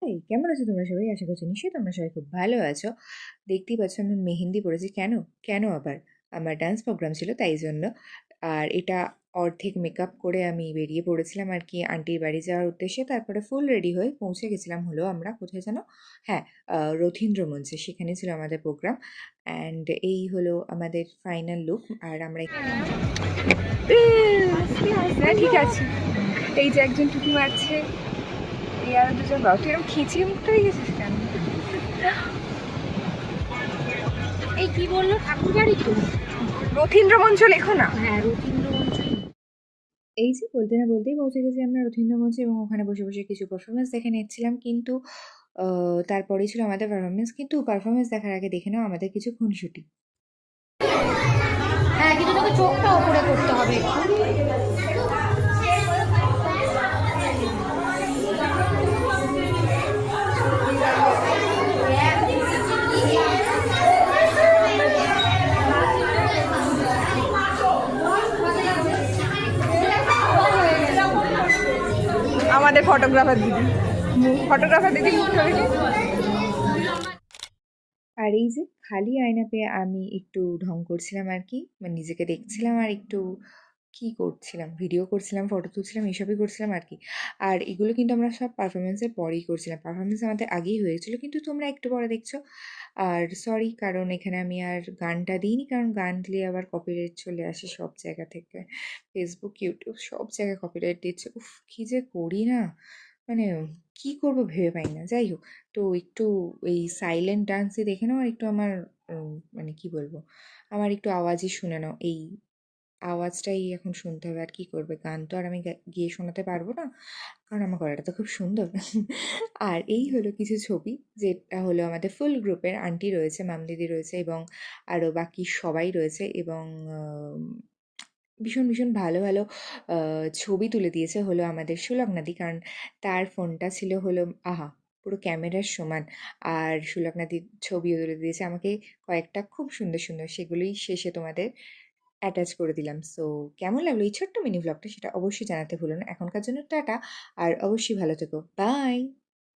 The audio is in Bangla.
হাই, কেমন আছো তোমরা সবাই? আশা করছি নিশ্চয়ই তোমরা সবাই খুব ভালো আছো। দেখতেই পাচ্ছ আমি মেহেন্দি পড়েছি। কেন? কেন আবার? আমার ডান্স প্রোগ্রাম ছিল তাই জন্য। আর এটা অর্ধেক মেকআপ করে আমি বেরিয়ে পড়েছিলাম আর কি আন্টির বাড়ি যাওয়ার উদ্দেশ্যে। তারপরে ফুল রেডি হয়ে পৌঁছে গেছিলাম হলো আমরা কোথায় যেন? হ্যাঁ, রথীন্দ্র মঞ্চে। সেখানে ছিল আমাদের প্রোগ্রাম। অ্যান্ড এই হলো আমাদের ফাইনাল লুক। আর আমরা ঠিক আছে। এই যে একজন টুকি মারছে, এই আরো দুজন বাবু। তুই এরকম খিচিয়ে মুখটা হয়ে গেছিস কেন? এই কি বললো ঠাকুর বাড়ি তো? রথীন্দ্র মঞ্চ লেখো না। হ্যাঁ, রবীন্দ্র মঞ্চ। এই যে বলতে না বলতেই পৌঁছে গেছি আমরা রথীন্দ্র মঞ্চে এবং ওখানে বসে বসে কিছু পারফরমেন্স দেখে নিচ্ছিলাম। কিন্তু তারপরেই ছিল আমাদের পারফরমেন্স। কিন্তু পারফরমেন্স দেখার আগে দেখে নাও আমাদের কিছু খুনসুটি। হ্যাঁ, কিন্তু তোকে চোখটা ওপরে করতে হবে একটু। আমাদের ফটোগ্রাফার দিদি, ফটোগ্রাফার দিদি মুখটা দেখে। আর এই যে খালি আয়না পেয়ে আমি একটু ঢং করছিলাম আর কি, মানে নিজেকে দেখছিলাম আর একটু কি করছিলাম, ভিডিও করছিলাম, ফটো তুলছিলাম, এসবই করছিলাম আর কি। আর এগুলো কিন্তু আমরা সব পারফরমেন্সের পরেই করছিলাম। পারফরমেন্স আমাদের আগেই হয়েছিল, কিন্তু তোমরা একটু পরে দেখছো। আর সরি, কারণ এখানে আমি আর গানটা দিইনি, কারণ গান দিলে আবার কপিরাইট চলে আসে সব জায়গা থেকে। ফেসবুক, ইউটিউব সব জায়গায় কপিরাইট দিচ্ছে। উফ, কি যে করি না, মানে কি করব ভেবে পাই না। যাই হোক, তো একটু এই সাইলেন্ট ডান্সই দেখে নাও আর একটু আমার মানে কি বলবো, আমার একটু আওয়াজই শুনে নাও। এই আওয়াজটাই এখন শুনতে হবে। আর কি করবে, গান তো আর আমি গিয়ে শোনাতে পারবো না, কারণ আমার গলাটা তো খুব সুন্দর। আর এই হলো কিছু ছবি, যেটা হলো আমাদের ফুল গ্রুপের। আন্টি রয়েছে, মাম দিদি রয়েছে এবং আরও বাকি সবাই রয়েছে এবং ভীষণ ভীষণ ভালো ভালো ছবি তুলে দিয়েছে হলো আমাদের সুলগ্নাদি, কারণ তার ফোনটা ছিল হলো আহা পুরো ক্যামেরার সমান। আর সুলগ্নাদির ছবিও তুলে দিয়েছে আমাকে কয়েকটা, খুব সুন্দর সুন্দর। সেগুলোই শেষে তোমাদের অ্যাটাচ করে দিলাম। সো কেমন লাগলো এই ছোট্ট মিনি ভ্লগটা, সেটা অবশ্যই জানাতে ভুলো না। এখনকার জন্য টাটা, আর অবশ্যই ভালো থেকো। বাই।